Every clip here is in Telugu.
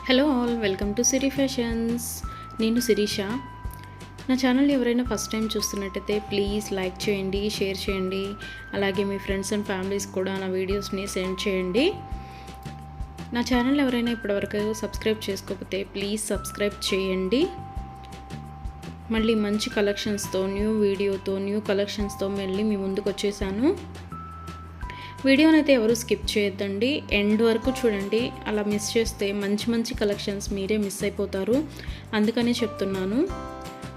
Hello all, welcome to Siri fashions. నేను శిరీష. నా ఛానల్ ఎవరైనా ఫస్ట్ టైం చూస్తున్నట్టయితే ప్లీజ్ లైక్ చేయండి, షేర్ చేయండి. అలాగే మీ ఫ్రెండ్స్ అండ్ ఫ్యామిలీస్ కూడా నా వీడియోస్ని సెండ్ చేయండి. నా ఛానల్ ఎవరైనా ఇప్పటివరకు సబ్స్క్రైబ్ చేసుకోకపోతే ప్లీజ్ సబ్స్క్రైబ్ చేయండి. మళ్ళీ మంచి కలెక్షన్స్తో, న్యూ వీడియోతో, న్యూ కలెక్షన్స్తో మళ్ళీ మీ ముందుకు వచ్చేసాను. వీడియోని అయితే ఎవరు స్కిప్ చేయొద్దండి, ఎండ్ వరకు చూడండి. అలా మిస్ చేస్తే మంచి మంచి కలెక్షన్స్ మీరే మిస్ అయిపోతారు. అందుకనే చెప్తున్నాను.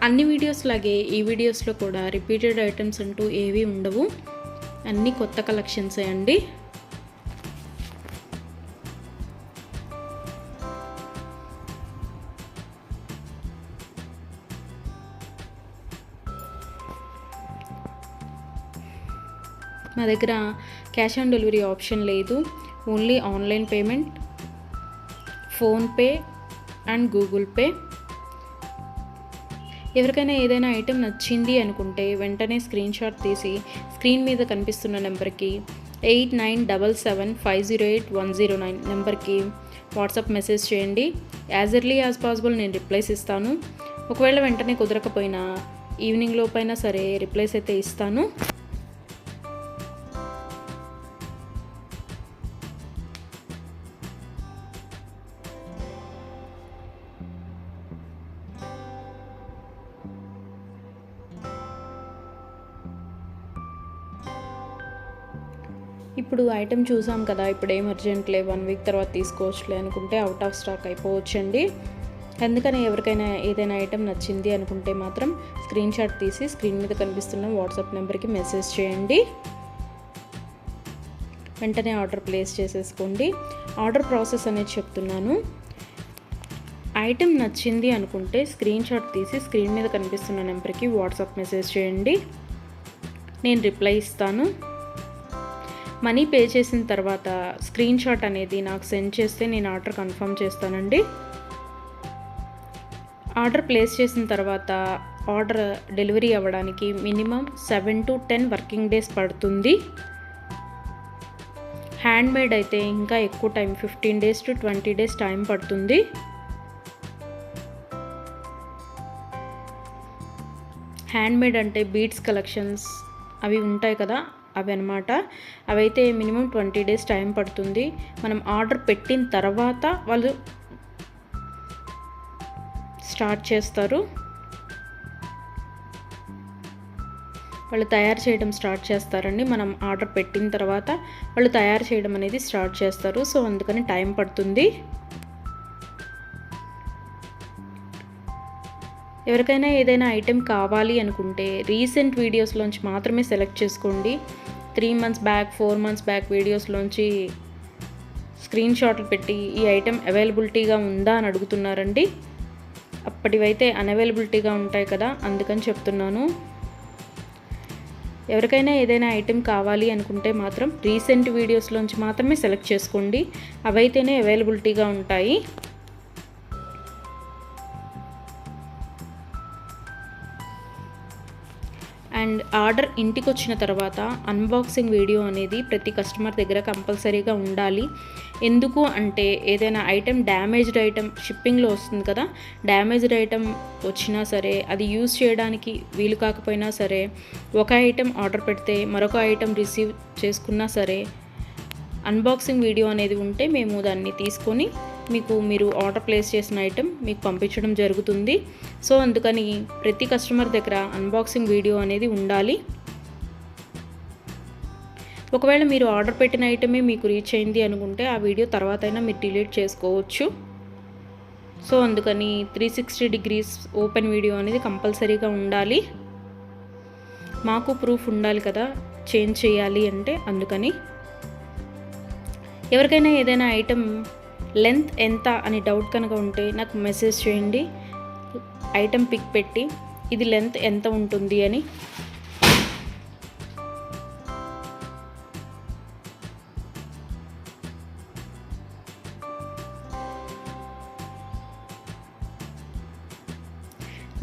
అన్ని వీడియోస్ లాగే ఈ వీడియోస్లో కూడా రిపీటెడ్ ఐటమ్స్ అంటూ ఏవి ఉండవు, అన్నీ కొత్త కలెక్షన్సే అండి. మా దగ్గర క్యాష్ ఆన్ డెలివరీ ఆప్షన్ లేదు, only online payment, PhonePe and Google pay. ఎవరికైనా ఏదైనా ఐటెం నచ్చింది అనుకుంటే వెంటనే స్క్రీన్ షాట్ తీసి స్క్రీన్ మీద కనిపిస్తున్న నెంబర్కి 8977508109 నెంబర్కి వాట్సాప్ మెసేజ్ చేయండి. యాజ్ ఎర్లీ యాజ్ పాసిబుల్ నేను రిప్లైస్ ఇస్తాను. ఒకవేళ వెంటనే కుదరకపోయినా ఈవినింగ్ లోపైనా సరే రిప్లైస్ అయితే ఇస్తాను. ఇప్పుడు ఐటెం చూసాం కదా, ఇప్పుడు ఏం అర్జెంట్లే, 1 వీక్ తర్వాత తీసుకోవచ్చులే అనుకుంటే అవుట్ ఆఫ్ స్టాక్ అయిపోవచ్చండి. అందుకని ఎవరికైనా ఏదైనా ఐటెం నచ్చింది అనుకుంటే మాత్రం స్క్రీన్ షాట్ తీసి స్క్రీన్ మీద కనిపిస్తున్న వాట్సాప్ నెంబర్కి మెసేజ్ చేయండి. వెంటనే ఆర్డర్ ప్లేస్ చేసేసుకోండి. ఆర్డర్ ప్రాసెస్ అనేది చెప్తున్నాను. ఐటెం నచ్చింది అనుకుంటే స్క్రీన్ షాట్ తీసి స్క్రీన్ మీద కనిపిస్తున్న నెంబర్కి వాట్సాప్ మెసేజ్ చేయండి. నేను రిప్లై ఇస్తాను. మనీ పే చేసిన తర్వాత స్క్రీన్ షాట్ అనేది నాకు సెండ్ చేస్తే నేను ఆర్డర్ కన్ఫర్మ్ చేస్తానండి. ఆర్డర్ ప్లేస్ చేసిన తర్వాత ఆర్డర్ డెలివరీ అవ్వడానికి మినిమం 7 to 10 వర్కింగ్ డేస్ పడుతుంది. హ్యాండ్మేడ్ అయితే ఇంకా ఎక్కువ time, 15 days to 20 days time పడుతుంది. హ్యాండ్మేడ్ అంటే బీడ్స్ కలెక్షన్స్ అవి ఉంటాయి కదా, అవి అనమాట. అవైతే మినిమం 20 days టైం పడుతుంది. మనం ఆర్డర్ పెట్టిన తర్వాత వాళ్ళు స్టార్ట్ చేస్తారు, వాళ్ళు తయారు చేయడం స్టార్ట్ చేస్తారండి. మనం ఆర్డర్ పెట్టిన తర్వాత వాళ్ళు తయారు చేయడం అనేది స్టార్ట్ చేస్తారు. సో అందుకని టైం పడుతుంది. ఎవరికైనా ఏదైనా ఐటెం కావాలి అనుకుంటే రీసెంట్ వీడియోస్లోంచి మాత్రమే సెలెక్ట్ చేసుకోండి. 3 months బ్యాక్, 4 months బ్యాక్ వీడియోస్లోంచి స్క్రీన్ షాట్లు పెట్టి ఈ ఐటెం అవైలబిలిటీగా ఉందా అని అడుగుతున్నారండి. అప్పటివైతే అన్అవైలబిలిటీగా ఉంటాయి కదా, అందుకని చెప్తున్నాను. ఎవరికైనా ఏదైనా ఐటెం కావాలి అనుకుంటే మాత్రం రీసెంట్ వీడియోస్లోంచి మాత్రమే సెలెక్ట్ చేసుకోండి, అవైతేనే అవైలబిలిటీగా ఉంటాయి. అండ్ ఆర్డర్ ఇంటికి వచ్చిన తర్వాత అన్బాక్సింగ్ వీడియో అనేది ప్రతి కస్టమర్ దగ్గర కంపల్సరీగా ఉండాలి. ఎందుకు అంటే ఏదైనా ఐటెం డ్యామేజ్డ్ ఐటెం షిప్పింగ్లో వస్తుంది కదా, డ్యామేజ్డ్ ఐటెం వచ్చినా సరే అది యూజ్ చేయడానికి వీలు కాకపోయినా సరే, ఒక ఐటెం ఆర్డర్ పెడితే మరొక ఐటెం రిసీవ్ చేసుకున్నా సరే అన్బాక్సింగ్ వీడియో అనేది ఉంటే మేము దాన్ని తీసుకొని మీరు ఆర్డర్ ప్లేస్ చేసిన ఐటెం మీకు పంపించడం జరుగుతుంది. సో అందుకని ప్రతి కస్టమర్ దగ్గర అన్బాక్సింగ్ వీడియో అనేది ఉండాలి. ఒకవేళ మీరు ఆర్డర్ పెట్టిన ఐటమే మీకు రీచ్ అయింది అనుకుంటే ఆ వీడియో తర్వాత అయినా మీరు డిలీట్ చేసుకోవచ్చు. సో అందుకని 360 degrees ఓపెన్ వీడియో అనేది కంపల్సరీగా ఉండాలి. మాకు ప్రూఫ్ ఉండాలి కదా చేంజ్ చేయాలి అంటే, అందుకని. ఎవరికైనా ఏదైనా ఐటెం లెంత్ ఎంత అని డౌట్ కనుక ఉంటే నాకు మెసేజ్ చేయండి, ఐటెం పిక్ పెట్టి ఇది లెంత్ ఎంత ఉంటుంది అని.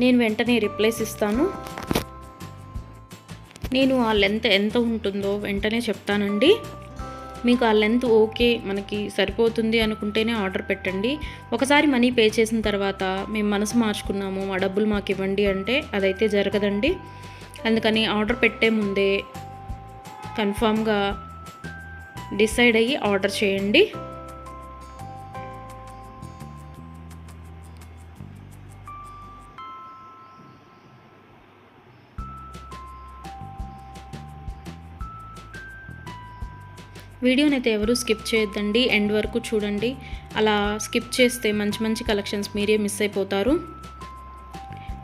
నేను వెంటనే రిప్లైస్ ఇస్తాను. నేను ఆ లెంత్ ఎంత ఉంటుందో వెంటనే చెప్తానండి. మీకు ఆ లెంత్ ఓకే, మనకి సరిపోతుంది అనుకుంటేనే ఆర్డర్ పెట్టండి. ఒకసారి మనీ పే చేసిన తర్వాత మేము మనసు మార్చుకున్నాము, మా డబ్బులు మాకు ఇవ్వండి అంటే అదైతే జరగదండి. అందుకని ఆర్డర్ పెట్టే ముందే కన్ఫామ్గా డిసైడ్ అయ్యి ఆర్డర్ చేయండి. వీడియోని అయితే ఎవరు స్కిప్ చేయొద్దండి, ఎండ్ వరకు చూడండి. అలా స్కిప్ చేస్తే మంచి మంచి కలెక్షన్స్ మీరే మిస్ అయిపోతారు.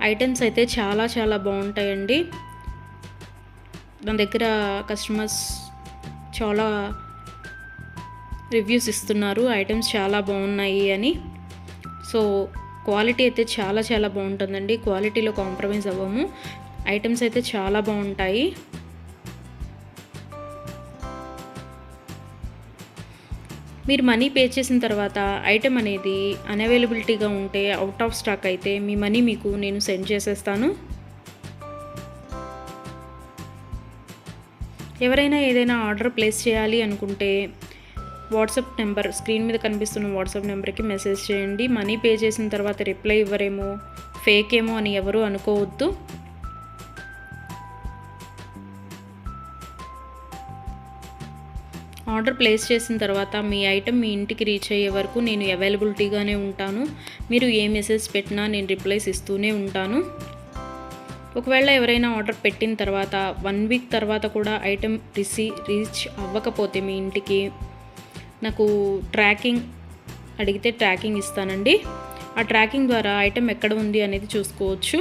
ఐటమ్స్ అయితే చాలా చాలా బాగుంటాయండి. నా దగ్గర కస్టమర్స్ చాలా రివ్యూస్ ఇస్తున్నారు, ఐటమ్స్ చాలా బాగున్నాయి అని. సో క్వాలిటీ అయితే చాలా చాలా బాగుంటుందండి, క్వాలిటీలో కాంప్రమైజ్ అవ్వము. ఐటమ్స్ అయితే చాలా బాగుంటాయి. మీరు మనీ పే చేసిన తర్వాత ఐటెం అనేది అన్అవైలబిలిటీగా ఉంటే, అవుట్ ఆఫ్ స్టాక్ అయితే మీ మనీ మీకు నేను సెండ్ చేసేస్తాను. ఎవరైనా ఏదైనా ఆర్డర్ ప్లేస్ చేయాలి అనుకుంటే వాట్సాప్ నెంబర్, స్క్రీన్ మీద కనిపిస్తున్న వాట్సాప్ నెంబర్కి మెసేజ్ చేయండి. మనీ పే చేసిన తర్వాత రిప్లై ఇవ్వరేమో, ఫేక్ ఏమో అని ఎవరు అనుకోవద్దు. ఆర్డర్ ప్లేస్ చేసిన తర్వాత మీ ఐటెం మీ ఇంటికి రీచ్ అయ్యే వరకు నేను అవైలబిలిటీగానే ఉంటాను. మీరు ఏ మెసేజ్ పెట్టినా నేను రిప్లైస్ ఇస్తూనే ఉంటాను. ఒకవేళ ఎవరైనా ఆర్డర్ పెట్టిన తర్వాత 1 వీక్ తర్వాత కూడా ఐటెం రీచ్ అవ్వకపోతే మీ ఇంటికి నాకు ట్రాకింగ్ అడిగితే ట్రాకింగ్ ఇస్తానండి. ఆ ట్రాకింగ్ ద్వారా ఐటెం ఎక్కడ ఉంది అనేది చూసుకోవచ్చు.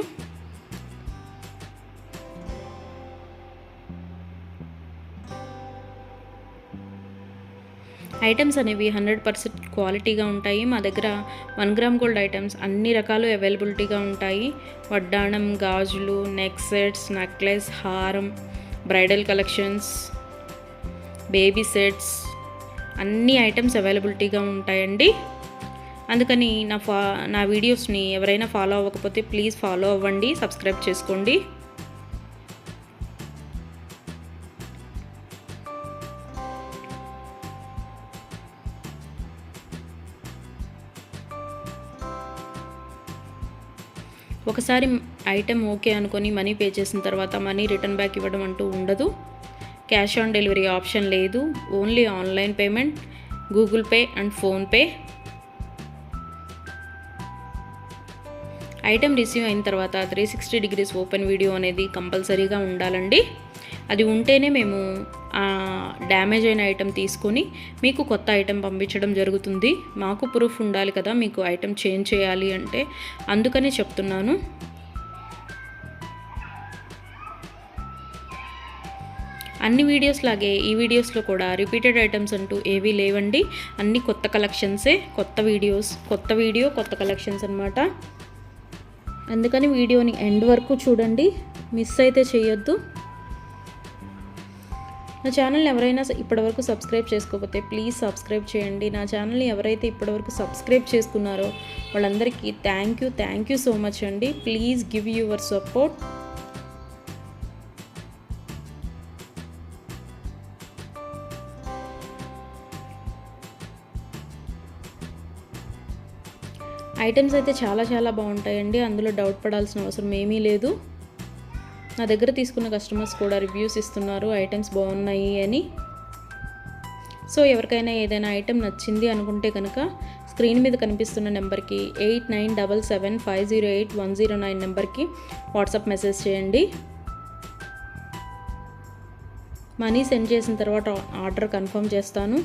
ఐటమ్స్ అనేవి 100% క్వాలిటీగా ఉంటాయి. మా దగ్గర 1 గ్రామ్ గోల్డ్ ఐటమ్స్ అన్ని రకాలు అవైలబిలిటీగా ఉంటాయి. వడ్డాణం, గాజులు, నెక్ సెట్స్, నెక్లెస్, హారం, బ్రైడల్ కలెక్షన్స్, బేబీ సెట్స్, అన్ని ఐటమ్స్ అవైలబిలిటీగా ఉంటాయండి. అందుకని నా వీడియోస్ని ఎవరైనా ఫాలో అవ్వకపోతే ప్లీజ్ ఫాలో అవ్వండి, సబ్స్క్రైబ్ చేసుకోండి. ఒకసారి ఐటెం ఓకే అనుకొని మనీ పే చేసిన తర్వాత మనీ రిటర్న్ బ్యాక్ ఇవ్వడం అంటూ ఉండదు. క్యాష్ ఆన్ డెలివరీ ఆప్షన్ లేదు. Only online payment, Google Pay and PhonePe. Item receive అయిన తర్వాత 360 డిగ్రీస్ ఓపెన్ వీడియో అనేది కంపల్సరీగా ఉండాలండి. అది ఉంటేనే మేము డ్యామేజ్ అయిన ఐటెం తీసుకొని మీకు కొత్త ఐటెం పంపించడం జరుగుతుంది. మాకు ప్రూఫ్ ఉండాలి కదా మీకు ఐటెం చేంజ్ చేయాలి అంటే, అందుకనే చెప్తున్నాను. అన్ని వీడియోస్ లాగే ఈ వీడియోస్లో కూడా రిపీటెడ్ ఐటమ్స్ అంటూ ఏవీ లేవండి. అన్ని కొత్త కలెక్షన్సే, కొత్త వీడియో కొత్త కలెక్షన్స్ అన్నమాట. అందుకని వీడియోని ఎండ్ వరకు చూడండి, మిస్ అయితే చేయొద్దు. నా ఛానల్ని ఎవరైనా ఇప్పటివరకు సబ్స్క్రైబ్ చేసుకోకపోతే ప్లీజ్ సబ్స్క్రైబ్ చేయండి. నా ఛానల్ని ఎవరైతే ఇప్పటివరకు సబ్స్క్రైబ్ చేసుకున్నారో వాళ్ళందరికీ థ్యాంక్ యూ సో మచ్ అండి. Please give your support. Items అయితే చాలా చాలా బాగుంటాయండి, అందులో డౌట్ పడాల్సిన అవసరం ఏమీ లేదు. నా దగ్గర తీసుకున్న కస్టమర్స్ కూడా రివ్యూస్ ఇస్తున్నారు ఐటమ్స్ బాగున్నాయి అని. సో ఎవరికైనా ఏదైనా ఐటెం నచ్చింది అనుకుంటే కనుక స్క్రీన్ మీద కనిపిస్తున్న నెంబర్కి 8977508109 నెంబర్కి వాట్సాప్ మెసేజ్ చేయండి. మనీ సెండ్ చేసిన తర్వాత ఆర్డర్ కన్ఫర్మ్ చేస్తాను.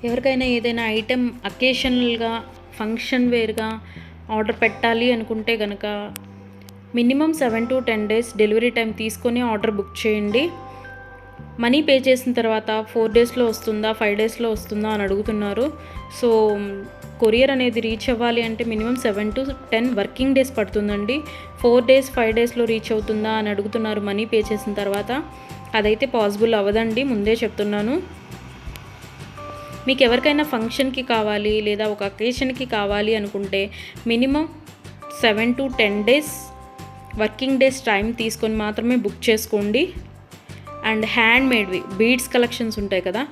ఎవరికైనా ఏదైనా ఐటెం అకేషనల్గా, ఫంక్షన్ వేర్గా ఆర్డర్ పెట్టాలి అనుకుంటే కనుక minimum 7 to 10 days delivery time తీసుకొని ఆర్డర్ బుక్ చేయండి. మనీ పే చేసిన తర్వాత 4 daysలో వస్తుందా, 5 daysలో వస్తుందా అని అడుగుతున్నారు. సో కొరియర్ అనేది రీచ్ అవ్వాలి అంటే మినిమం 7 to 10 వర్కింగ్ డేస్ పడుతుందండి. 4 days 5 daysలో రీచ్ అవుతుందా అని అడుగుతున్నారు మనీ పే చేసిన తర్వాత. అదైతే పాసిబుల్ అవ్వదండి, ముందే చెప్తున్నాను. మీకు ఎవరికైనా ఫంక్షన్కి కావాలి లేదా ఒక అకేషన్కి కావాలి అనుకుంటే minimum 7 to 10 days working days time తీసుకొని మాత్రమే బుక్ చేసుకోండి. అండ్ హ్యాండ్ మేడ్వి బీడ్స్ కలెక్షన్స్ ఉంటాయి కదా,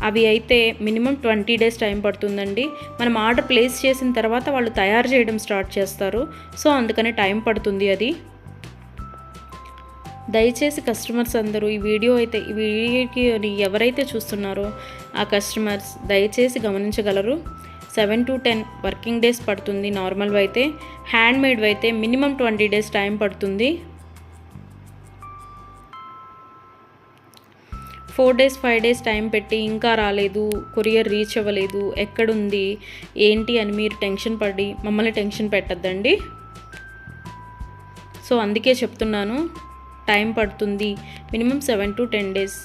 అవి అయితే మినిమం 20 డేస్ టైం పడుతుందండి. మనం ఆర్డర్ ప్లేస్ చేసిన తర్వాత వాళ్ళు తయారు చేయడం స్టార్ట్ చేస్తారు, సో అందుకనే టైం పడుతుంది అది. దయచేసి కస్టమర్స్ అందరూ ఈ వీడియోకి ఎవరైతే చూస్తున్నారో ఆ కస్టమర్స్ దయచేసి గమనించగలరు. 7 to 10 వర్కింగ్ డేస్ పడుతుంది నార్మల్వి అయితే. హ్యాండ్ మేడ్వి అయితే మినిమం 20 డేస్ టైం పడుతుంది. 4 డేస్ 5 డేస్ టైం పెట్టి ఇంకా రాలేదు, కొరియర్ రీచ్ అవ్వలేదు, ఎక్కడుంది ఏంటి అని మీరు టెన్షన్ పడి మమ్మల్ని టెన్షన్ పెట్టద్దండి. సో అందుకే చెప్తున్నాను, టైం పడుతుంది మినిమం 7 to 10 డేస్.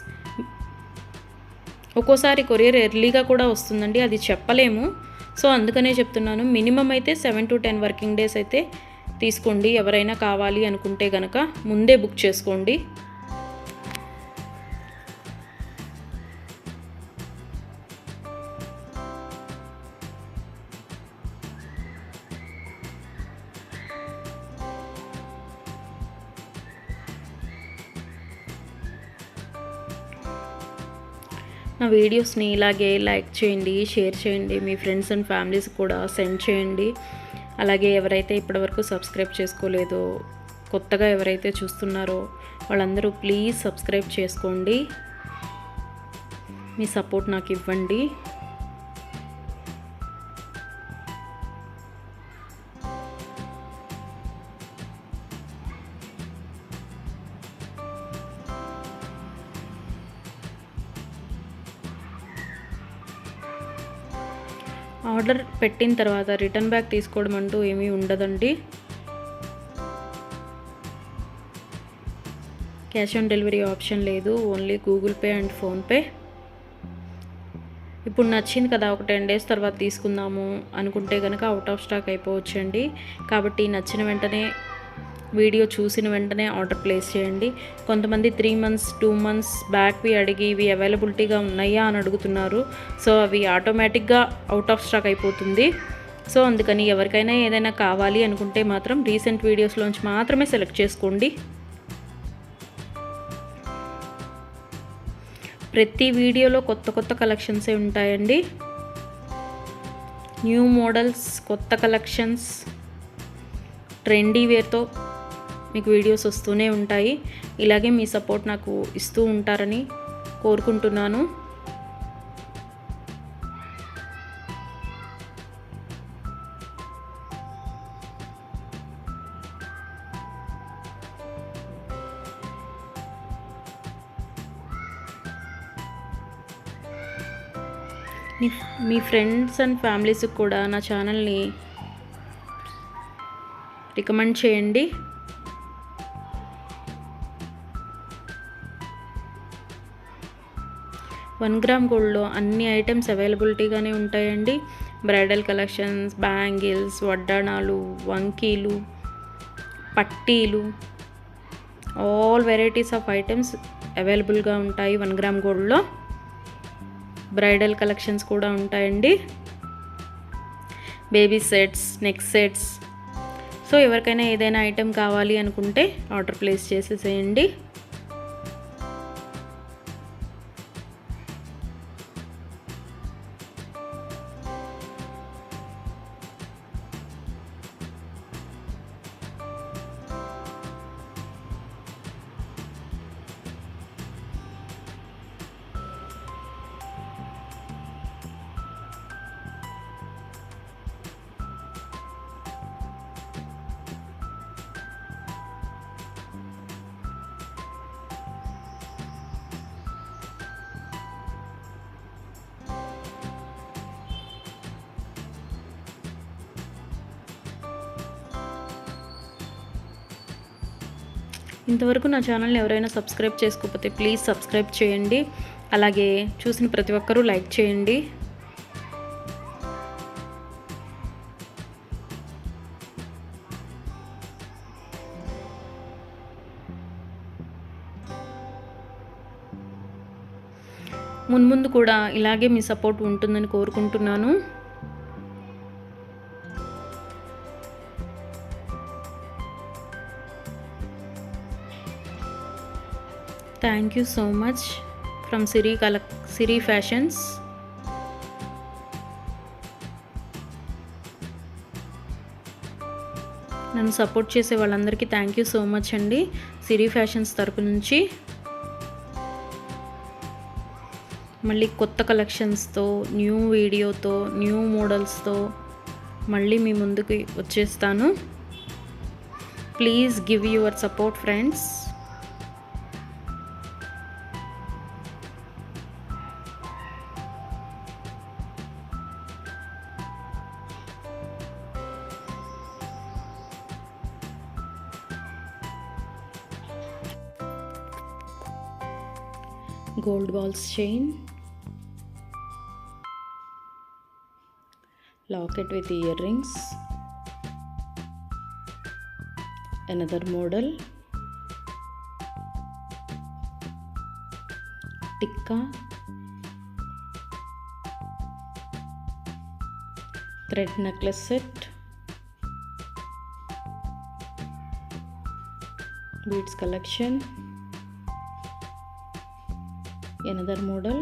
ఒక్కోసారి కొరియర్ ఎర్లీగా కూడా వస్తుందండి, అది చెప్పలేము. సో అందుకనే చెప్తున్నాను, మినిమం అయితే 7 to 10 వర్కింగ్ డేస్ అయితే తీసుకోండి. ఎవరైనా కావాలి అనుకుంటే కనుక ముందే బుక్ చేసుకోండి. నా వీడియోస్ని ఇలాగే లైక్ చేయండి, షేర్ చేయండి, మీ ఫ్రెండ్స్ అండ్ ఫ్యామిలీస్ కూడా సెండ్ చేయండి. అలాగే ఎవరైతే ఇప్పటివరకు సబ్స్క్రైబ్ చేసుకోలేదో, కొత్తగా ఎవరైతే చూస్తున్నారో వాళ్ళందరూ ప్లీజ్ సబ్స్క్రైబ్ చేసుకోండి. మీ సపోర్ట్ నాకు ఇవ్వండి. ఆర్డర్ పెట్టిన తర్వాత రిటర్న్ బ్యాక్ తీసుకోవడం అంటూ ఏమీ ఉండదండి. క్యాష్ ఆన్ డెలివరీ ఆప్షన్ లేదు, only Google Pay and PhonePe. ఇప్పుడు నచ్చింది కదా, ఒక 10 డేస్ తర్వాత తీసుకుందాము అనుకుంటే కనుక అవుట్ ఆఫ్ స్టాక్ అయిపోవచ్చండి. కాబట్టి నచ్చిన వెంటనే, వీడియో చూసిన వెంటనే ఆర్డర్ ప్లేస్ చేయండి. కొంతమంది 3 months 2 months బ్యాక్వి అడిగి ఇవి అవైలబిలిటీగా ఉన్నాయా అని అడుగుతున్నారు. సో అవి ఆటోమేటిక్గా అవుట్ ఆఫ్ స్టాక్ అయిపోతుంది. సో అందుకని ఎవరికైనా ఏదైనా కావాలి అనుకుంటే మాత్రం రీసెంట్ వీడియోస్లోంచి మాత్రమే సెలెక్ట్ చేసుకోండి. ప్రతి వీడియోలో కొత్త కొత్త కలెక్షన్సే ఉంటాయండి. న్యూ మోడల్స్, కొత్త కలెక్షన్స్, ట్రెండీ వేర్తో మీకు వీడియోస్ వస్తూనే ఉంటాయి. ఇలాగే మీ సపోర్ట్ నాకు ఇస్తూ ఉంటారని కోరుకుంటున్నాను. మీ ఫ్రెండ్స్ అండ్ ఫ్యామిలీస్కి కూడా నా ఛానల్ని రికమెండ్ చేయండి. వన్ గ్రామ్ గోల్డ్లో అన్ని ఐటమ్స్ అవైలబిలిటీగానే ఉంటాయండి. బ్రైడల్ కలెక్షన్స్, బ్యాంగిల్స్, వడ్డాణాలు, వంకీలు, పట్టీలు, ఆల్ వెరైటీస్ ఆఫ్ ఐటమ్స్ అవైలబుల్గా ఉంటాయి 1 గ్రామ్ గోల్డ్లో. బ్రైడల్ కలెక్షన్స్ కూడా ఉంటాయండి. Baby sets, neck sets. So ఎవరికైనా ఏదైనా ఐటెం కావాలి అనుకుంటే ఆర్డర్ ప్లేస్ చేసేసేయండి. ఇంతవరకు నా ఛానల్ని ఎవరైనా సబ్స్క్రైబ్ చేసుకోకపోతే ప్లీజ్ సబ్స్క్రైబ్ చేయండి. అలాగే చూసిన ప్రతి ఒక్కరూ లైక్ చేయండి. మున్ముందు కూడా ఇలాగే మీ సపోర్ట్ ఉంటుందని కోరుకుంటున్నాను. Thank you so much from Siri fashions. నన్ను సపోర్ట్ చేసే వాళ్ళందరికీ థ్యాంక్ యూ సో మచ్ అండి సిరి ఫ్యాషన్స్ తరపు నుంచి. మళ్ళీ కొత్త కలెక్షన్స్తో, న్యూ వీడియోతో, న్యూ మోడల్స్తో మళ్ళీ మీ ముందుకు వచ్చేస్తాను. Please give your support friends. Gold balls chain, locket with earrings, another model, tikka, thread necklace set, beads collection, another model,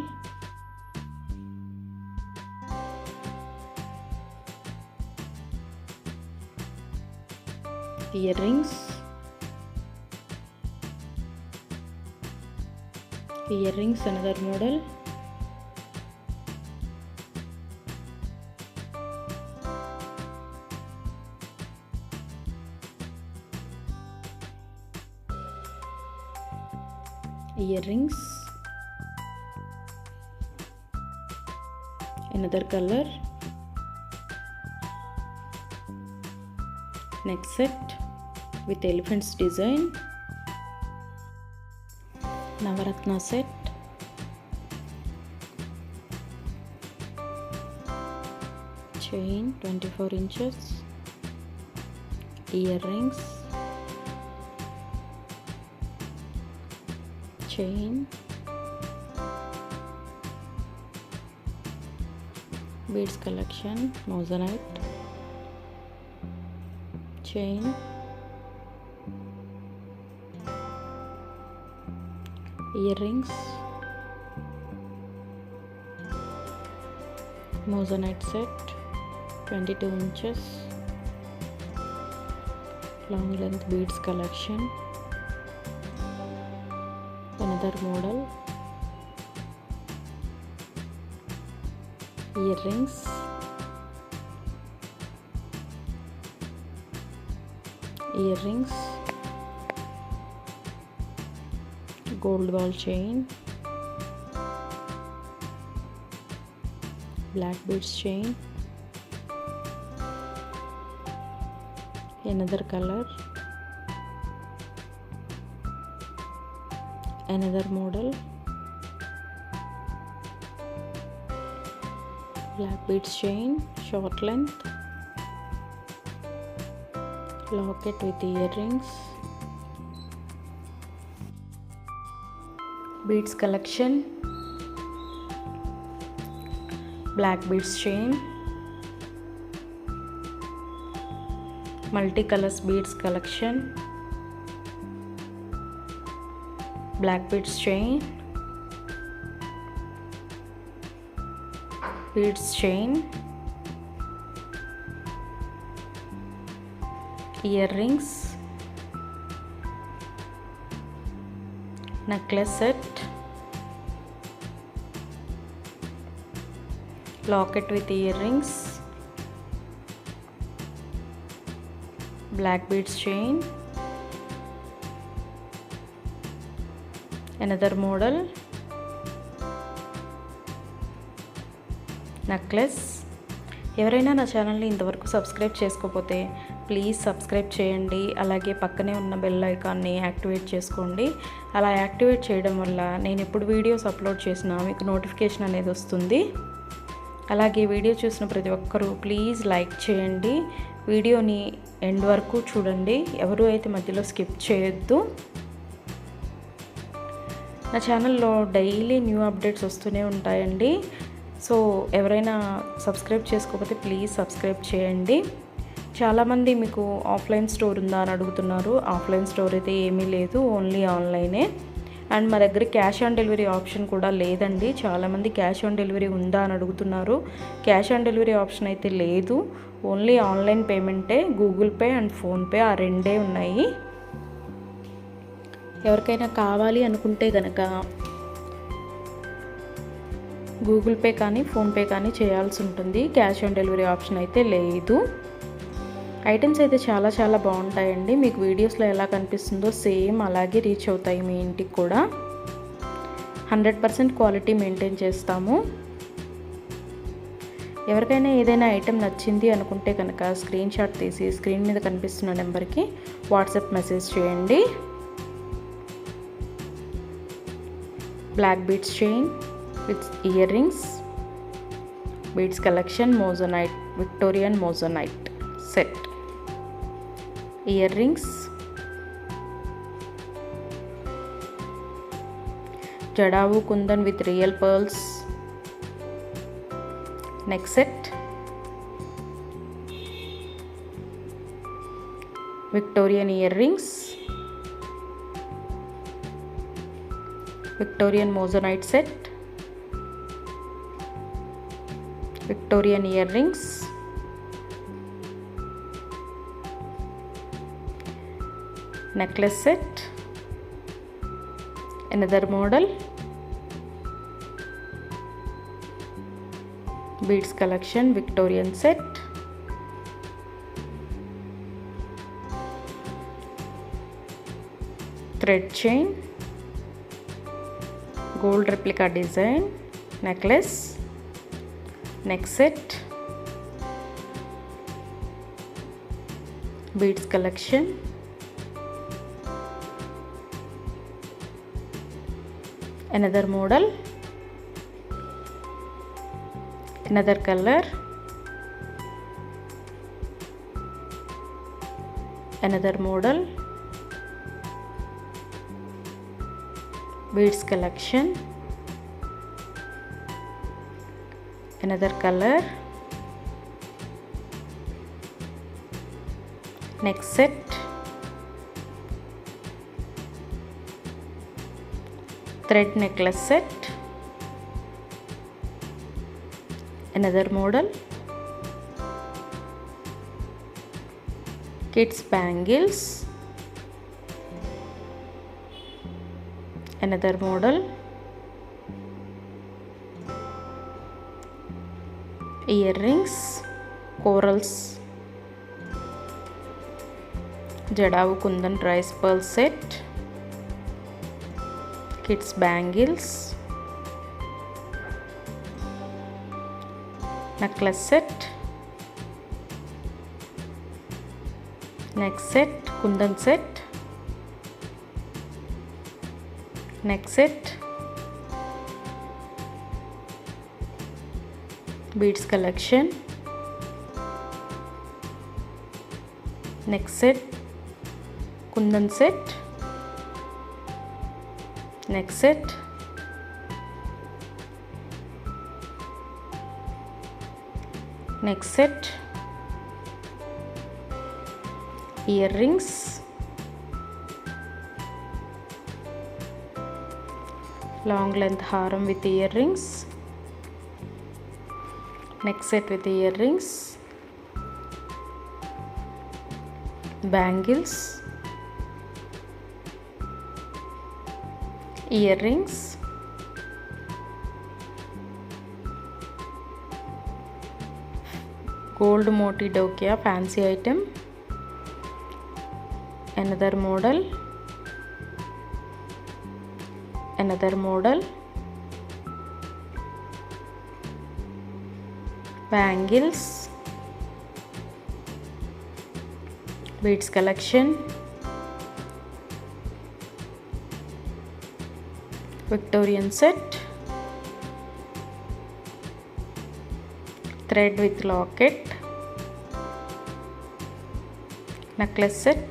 earrings, another model, earrings, another color, neck set with elephants design, Navaratna set, chain 24 inches, earrings, chain, beads collection, moissanite, chain, earrings, moissanite set 22 inches, long length beads collection, another model, earrings, gold ball chain, black beads chain, another color, another model, black beads chain, short length, locket with earrings, beads collection, black beads chain, multicolors beads collection, black beads chain, earrings, necklace set, locket with earrings, black beads chain, another model, necklace. ఎవరైనా నా ఛానల్ని ఇంతవరకు సబ్స్క్రైబ్ చేసుకోకపోతే ప్లీజ్ సబ్స్క్రైబ్ చేయండి. అలాగే పక్కనే ఉన్న బెల్ ఐకాన్ని యాక్టివేట్ చేసుకోండి. అలా యాక్టివేట్ చేయడం వల్ల నేను ఎప్పుడు వీడియోస్ అప్లోడ్ చేసినా మీకు నోటిఫికేషన్ అనేది వస్తుంది. అలాగే వీడియో చూసిన ప్రతి ఒక్కరూ ప్లీజ్ లైక్ చేయండి. వీడియోని ఎండ్ వరకు చూడండి. ఎవరు అయితే మధ్యలో స్కిప్ చేయొద్దు. నా ఛానల్లో డైలీ న్యూ అప్డేట్స్ వస్తూనే ఉంటాయండి. సో ఎవరైనా సబ్స్క్రైబ్ చేసుకోకపోతే ప్లీజ్ సబ్స్క్రైబ్ చేయండి. చాలామంది మీకు ఆఫ్లైన్ స్టోర్ ఉందా అని అడుగుతున్నారు. ఆఫ్లైన్ స్టోర్ అయితే ఏమీ లేదు, ఓన్లీ ఆన్లైనే. అండ్ మా దగ్గర క్యాష్ ఆన్ డెలివరీ ఆప్షన్ కూడా లేదండి. చాలామంది క్యాష్ ఆన్ డెలివరీ ఉందా అని అడుగుతున్నారు. క్యాష్ ఆన్ డెలివరీ ఆప్షన్ అయితే లేదు, ఓన్లీ ఆన్లైన్ పేమెంటే. గూగుల్ పే అండ్ ఫోన్పే ఆ రెండే ఉన్నాయి. ఎవరికైనా కావాలి అనుకుంటే కనుక గూగుల్ పే కానీ ఫోన్పే కానీ చేయాల్సి ఉంటుంది. క్యాష్ ఆన్ డెలివరీ ఆప్షన్ అయితే లేదు. ఐటమ్స్ అయితే చాలా చాలా బాగుంటాయండి. మీకు వీడియోస్లో ఎలా కనిపిస్తుందో సేమ్ అలాగే రీచ్ అవుతాయి మీ ఇంటికి కూడా. 100% క్వాలిటీ మెయింటైన్ చేస్తాము. ఎవరికైనా ఏదైనా ఐటెం నచ్చింది అనుకుంటే కనుక స్క్రీన్ షాట్ తీసి స్క్రీన్ మీద కనిపిస్తున్న నెంబర్కి వాట్సాప్ మెసేజ్ చేయండి. Black beads chain with earrings, beads collection, moissanite, Victorian moissanite set, earrings, jadau kundan with real pearls, neck set, Victorian earrings, Victorian moissanite set, Victorian earrings, necklace set, another model, beads collection, Victorian set, thread chain, gold replica design necklace, neck set, beads collection, another model, another color, another model, beads collection, another color, neck set, thread necklace set, another model, kids bangles, another model, earrings, corals, jadau kundan rice pearl set, kids bangles, necklace set, neck set, kundan set, neck set, beads collection, neck set, kundan set, neck set, neck set, earrings, long length హారం with earrings, neck set with earrings, bangles, earrings, gold moti dokia fancy item, another model, another model, bangles, beads collection, Victorian set, thread with locket, necklace set,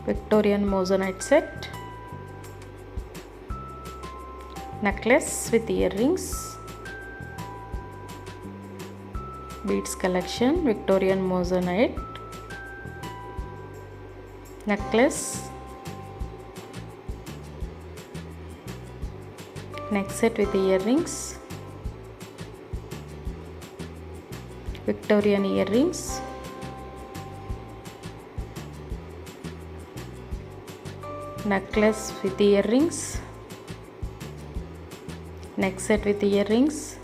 Victorian moissanite set, necklace with earrings, beads collection, Victorian moissanite necklace, neck set with earrings, Victorian earrings, necklace with earrings, neck set with earrings,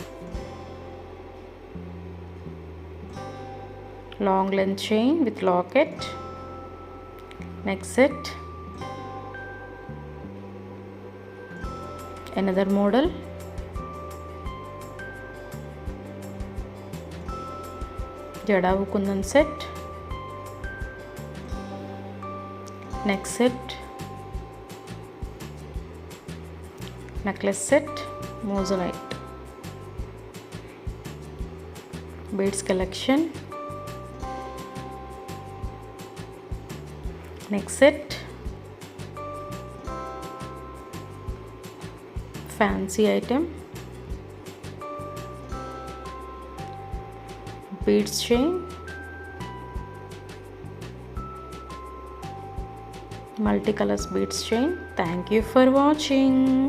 long length chain with locket, neck set, another model, Jadavu Kundan set, neck set, necklace set, moissanite, beads collection, neck set, fancy item, beads chain, multicolors beads chain. Thank you for watching.